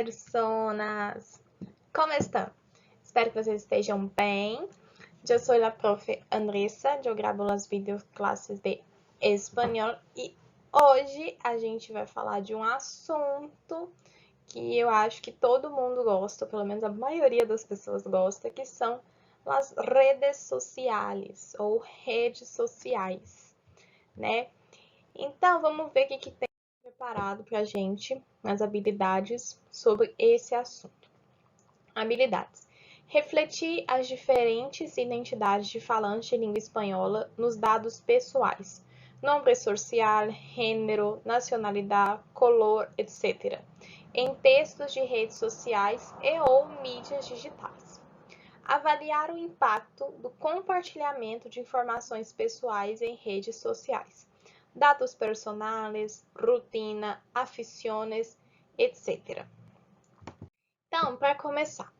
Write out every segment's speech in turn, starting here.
personas! ¿Cómo estão? Espero que vocês estejam bem. Eu sou a profe Andressa, eu gravo as videoclasses de espanhol e hoje a gente vai falar de um assunto que eu acho que todo mundo gosta, pelo menos a maioria das pessoas gosta, que são as redes sociais ou redes sociais, né? Então, vamos ver o que tem preparado para a gente nas habilidades sobre esse assunto. Habilidades. Refletir as diferentes identidades de falantes de língua espanhola nos dados pessoais. Nome social, gênero, nacionalidade, color, etc. Em textos de redes sociais e ou mídias digitais. Avaliar o impacto do compartilhamento de informações pessoais em redes sociais. Dados personales, rutina, aficiones, etc. Então, para começar,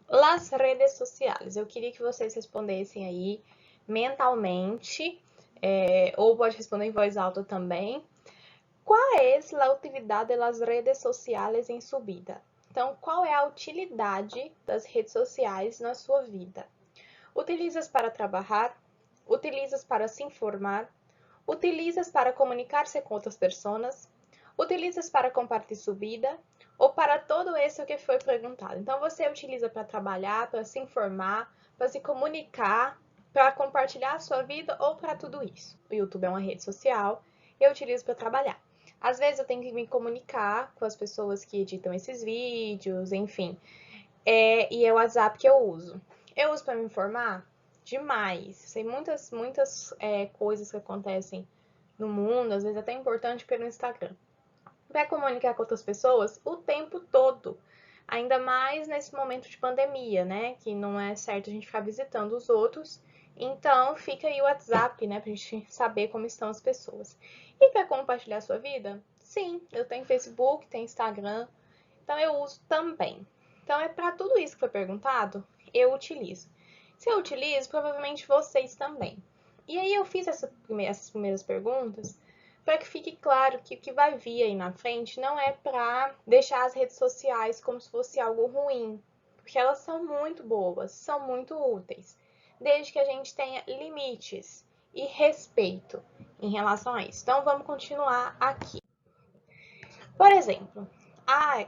as redes sociais. Eu queria que vocês respondessem aí mentalmente, ou pode responder em voz alta também. Qual é a utilidade das redes sociais em sua vida? Então, qual é a utilidade das redes sociais na sua vida? Utilizas para trabalhar? Utilizas para se informar? Utilizas para comunicar-se com outras pessoas? Utilizas para compartilhar sua vida? Ou para todo isso que foi perguntado? Então, você utiliza para trabalhar, para se informar, para se comunicar, para compartilhar a sua vida ou para tudo isso? O YouTube é uma rede social, eu utilizo para trabalhar. Às vezes eu tenho que me comunicar com as pessoas que editam esses vídeos, enfim. E é o WhatsApp que eu uso. Eu uso para me informar? Demais. Sei muitas coisas que acontecem no mundo, às vezes até importante pelo Instagram. Para comunicar com outras pessoas o tempo todo. Ainda mais nesse momento de pandemia, né? Que não é certo a gente ficar visitando os outros. Então, fica aí o WhatsApp, né? Pra gente saber como estão as pessoas. E para compartilhar a sua vida? Sim, eu tenho Facebook, tenho Instagram. Então, eu uso também. Então, é para tudo isso que foi perguntado, eu utilizo. Se eu utilizo, provavelmente vocês também. E aí, eu fiz essas primeiras perguntas para que fique claro que o que vai vir aí na frente não é para deixar as redes sociais como se fosse algo ruim, porque elas são muito boas, são muito úteis, desde que a gente tenha limites e respeito em relação a isso. Então, vamos continuar aqui. Por exemplo,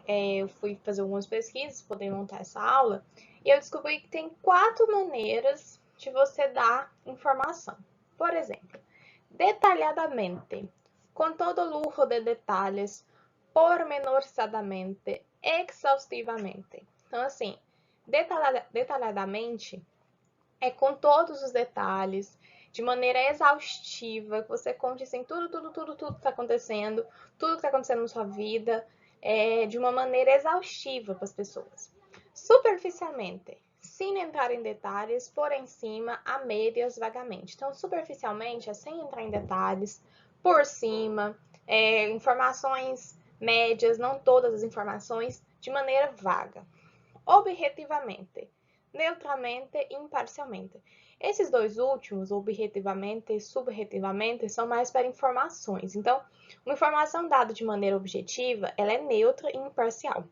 eu fui fazer algumas pesquisas para poder montar essa aula e eu descobri que tem 4 maneiras de você dar informação. Por exemplo, detalhadamente, com todo lujo de detalhes, pormenorizadamente, exaustivamente. Então, assim, detalhadamente é com todos os detalhes, de maneira exaustiva, que você conte assim, tudo que está acontecendo, tudo que está acontecendo na sua vida, de uma maneira exaustiva para as pessoas. Superficialmente, sem entrar em detalhes, por em cima, a médias, vagamente. Então, superficialmente é sem entrar em detalhes, por cima, informações médias, não todas as informações, de maneira vaga. Objetivamente, neutralmente e imparcialmente. Esses dois últimos, objetivamente e subjetivamente, são mais para informações. Então, uma informação dada de maneira objetiva, ela é neutra e imparcial.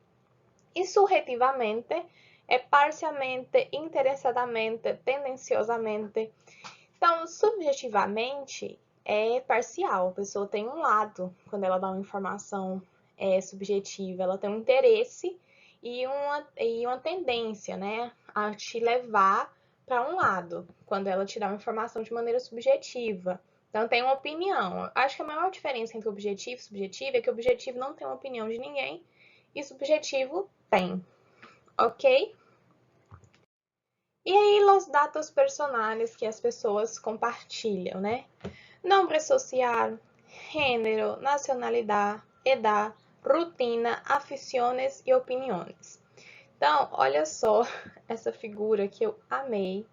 E subjetivamente é parcialmente, interessadamente, tendenciosamente. Então, subjetivamente é parcial. A pessoa tem um lado quando ela dá uma informação subjetiva, ela tem um interesse e uma tendência, né, a te levar para um lado, quando ela te dá uma informação de maneira subjetiva. Então, tem uma opinião. Acho que a maior diferença entre objetivo e subjetivo é que o objetivo não tem uma opinião de ninguém e subjetivo tem, ok? E aí, os dados personais que as pessoas compartilham, né? Nome social, gênero, nacionalidade, edad, rutina, aficiones e opiniões. Então, olha só essa figura que eu amei,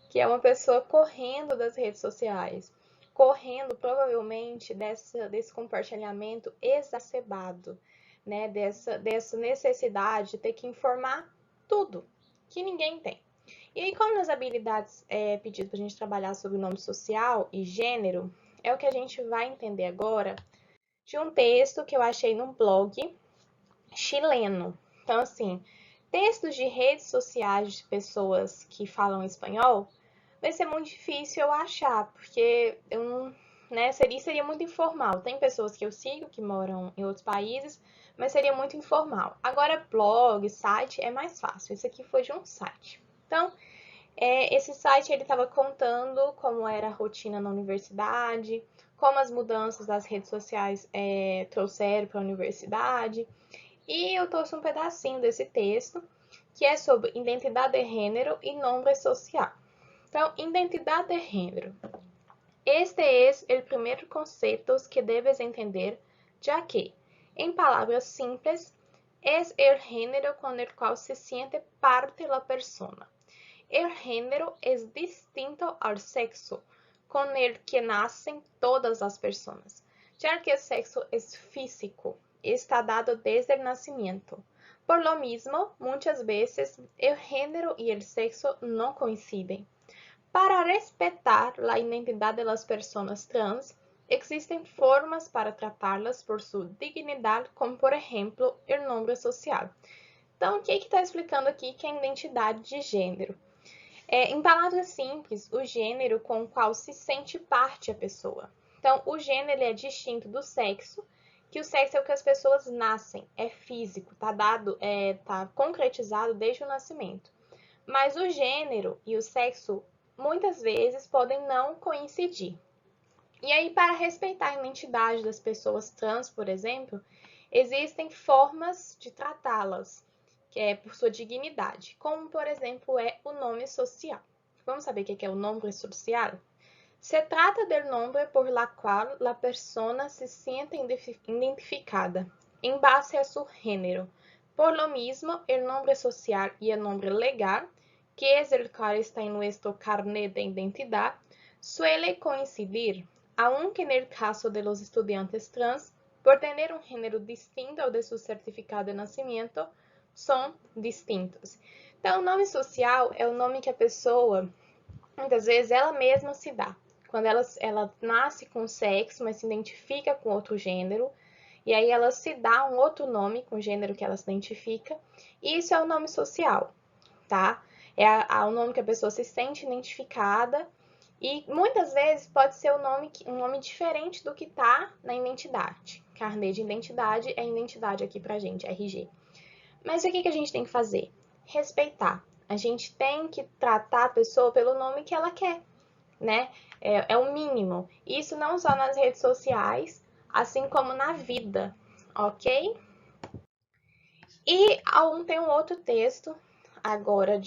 que é uma pessoa correndo das redes sociais, correndo provavelmente desse compartilhamento exacerbado, né? Dessa necessidade de ter que informar tudo, que ninguém tem. E aí, como nas habilidades pedido para a gente trabalhar sobre nome social e gênero, é o que a gente vai entender agora de um texto que eu achei num blog chileno. Então, assim, textos de redes sociais de pessoas que falam espanhol vai ser muito difícil eu achar, porque eu não, né, seria muito informal. Tem pessoas que eu sigo que moram em outros países, mas seria muito informal. Agora, blog, site é mais fácil. Esse aqui foi de um site. Então, esse site ele estava contando como era a rotina na universidade, como as mudanças das redes sociais trouxeram para a universidade. E eu trouxe um pedacinho desse texto, que é sobre identidade de gênero e nome social. Então, identidade de género. Este es el primer concepto que debes entender, ya que, en palabras simples, es el género con el cual se siente parte la persona. El género es distinto al sexo, con el que nacen todas las personas, ya que el sexo es físico, está dado desde el nacimiento. Por lo mismo, muchas veces el género y el sexo no coinciden. Para respetar a identidade das pessoas trans, existem formas para tratá-las por sua dignidade, como, por exemplo, o nome social. Então, o que está explicando aqui que é a identidade de gênero? Em palavras simples, o gênero com o qual se sente parte a pessoa. Então, o gênero é distinto do sexo, que o sexo é o que as pessoas nascem, é físico, tá concretizado desde o nascimento. Mas o gênero e o sexo muitas vezes podem não coincidir. E aí, para respeitar a identidade das pessoas trans, por exemplo, existem formas de tratá-las, que é por sua dignidade, como, por exemplo, é o nome social. Vamos saber o que é o nome social? Se trata del nombre por la cual la persona se siente identificada en base a su género. Por lo mismo, el nombre social y el nombre legal, que es el cual está en nuestro carnet de identidad, suele coincidir, aunque en el caso de los estudiantes trans, por tener un género distinto de su certificado de nacimiento, são distintos. Então, o nome social é o nome que a pessoa, muitas vezes, ela mesma se dá. Quando ela nasce com sexo, mas se identifica com outro gênero, e aí ela se dá um outro nome com o gênero que ela se identifica, e isso é o nome social, tá? É o nome que a pessoa se sente identificada, e muitas vezes pode ser um nome diferente do que tá na identidade. Carnê de identidade é identidade aqui pra gente, RG. Mas o que a gente tem que fazer? Respeitar. A gente tem que tratar a pessoa pelo nome que ela quer, né? É o mínimo. Isso não só nas redes sociais, assim como na vida, ok? E tem um outro texto agora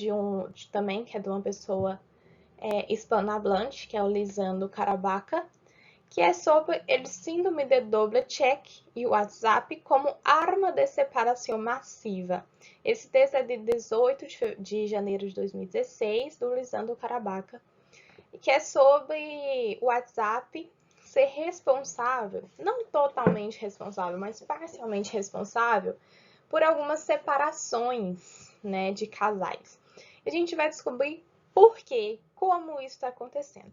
também, que é de uma pessoa hispanohablante, que é o Lisandro Carabaca, que é sobre o síndrome de doble check e o WhatsApp como arma de separação massiva. Esse texto é de 18 de janeiro de 2016, do Lisandro Carabaca, que é sobre o WhatsApp ser responsável, não totalmente responsável, mas parcialmente responsável, por algumas separações, né, de casais. E a gente vai descobrir por quê, como isso está acontecendo.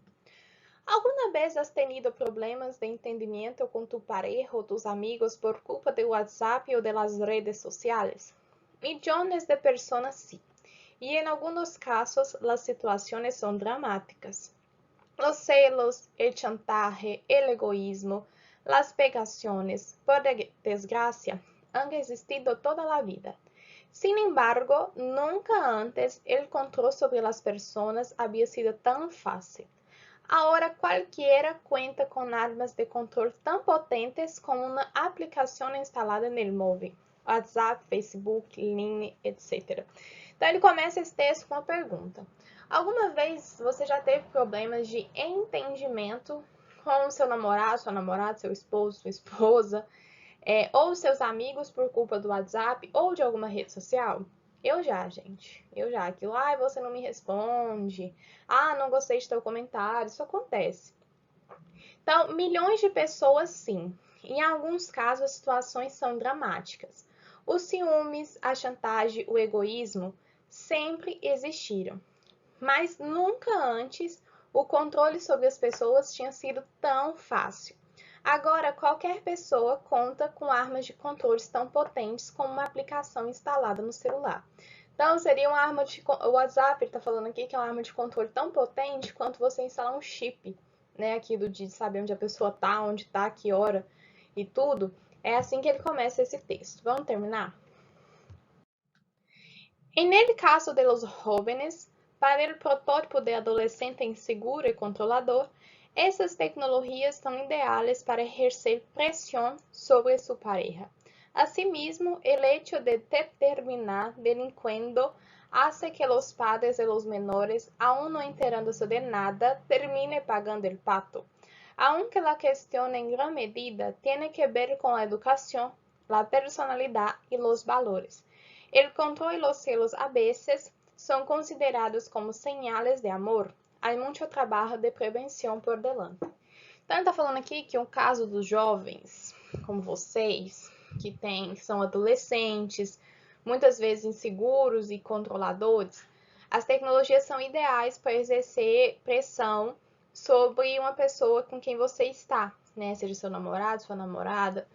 ¿Alguna vez has tenido problemas de entendimiento con tu pareja o tus amigos por culpa de WhatsApp o de las redes sociales? Millones de personas sí, y en algunos casos las situaciones son dramáticas. Los celos, el chantaje, el egoísmo, las pegaciones, por desgracia, han existido toda la vida. Sin embargo, nunca antes el control sobre las personas había sido tan fácil. Ahora cualquiera cuenta con armas de control tan potentes como una aplicación instalada en el móvil, WhatsApp, Facebook, LinkedIn, etc. Então ele começa esse texto com uma pergunta. Alguma vez você já teve problemas de entendimento com seu namorado, sua namorada, seu esposo, sua esposa, ou seus amigos por culpa do WhatsApp ou de alguma rede social? Eu já, gente. Eu já. Aquilo, você não me responde. Não gostei de teu comentário. Isso acontece. Então, milhões de pessoas, sim. Em alguns casos, as situações são dramáticas. Os ciúmes, a chantagem, o egoísmo sempre existiram. Mas nunca antes o controle sobre as pessoas tinha sido tão fácil. Agora, qualquer pessoa conta com armas de controles tão potentes como uma aplicação instalada no celular. Então, seria uma arma de... O WhatsApp está falando aqui que é uma arma de controle tão potente quanto você instalar um chip, né? Aquilo de saber onde a pessoa tá, onde tá, que hora e tudo. É assim que ele começa esse texto. Vamos terminar? En el caso de los jóvenes, para el prototipo de adolescente inseguro y controlador, estas tecnologías son ideales para ejercer presión sobre su pareja. Asimismo, el hecho de terminar delinquiendo hace que los padres de los menores, aún no enterándose de nada, termine pagando el pato. Aunque la cuestión en gran medida tiene que ver con la educación, la personalidad y los valores. El control y los celos a veces son considerados como señales de amor. Há muito trabalho de prevenção por delante. Então, ele está falando aqui que o caso dos jovens, como vocês, que são adolescentes, muitas vezes inseguros e controladores, as tecnologias são ideais para exercer pressão sobre uma pessoa com quem você está, né? Seja seu namorado, sua namorada,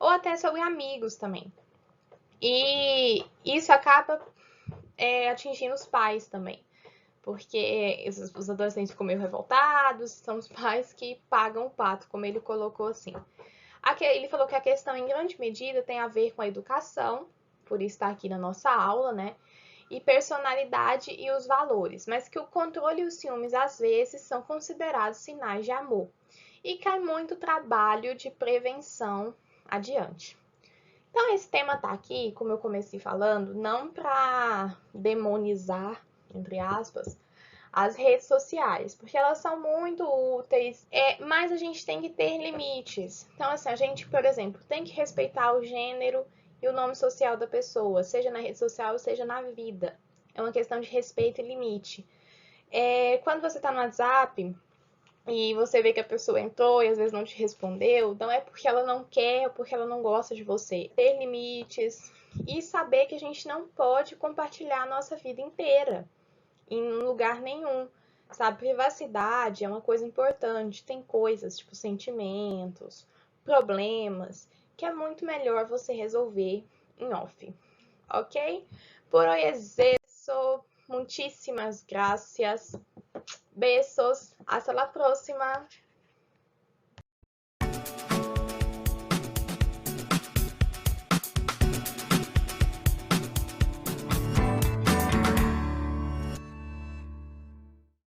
ou até sobre amigos também. E isso acaba atingindo os pais também, porque os adolescentes ficam meio revoltados, são os pais que pagam o pato, como ele colocou assim. Aqui, ele falou que a questão, em grande medida, tem a ver com a educação, por isso está aqui na nossa aula, né? E personalidade e os valores, mas que o controle e os ciúmes, às vezes, são considerados sinais de amor. E que há muito trabalho de prevenção adiante. Então, esse tema tá aqui, como eu comecei falando, não para demonizar, entre aspas, as redes sociais, porque elas são muito úteis, mas a gente tem que ter limites. Então, assim, a gente, por exemplo, tem que respeitar o gênero e o nome social da pessoa, seja na rede social, seja na vida. É uma questão de respeito e limite. Quando você tá no WhatsApp e você vê que a pessoa entrou e às vezes não te respondeu, não é porque ela não quer ou porque ela não gosta de você. Ter limites e saber que a gente não pode compartilhar a nossa vida inteira em lugar nenhum, sabe? Privacidade é uma coisa importante. Tem coisas, tipo sentimentos, problemas, que é muito melhor você resolver em off, ok? Por hoy es eso. Muchísimas gracias. Besos. Hasta la próxima.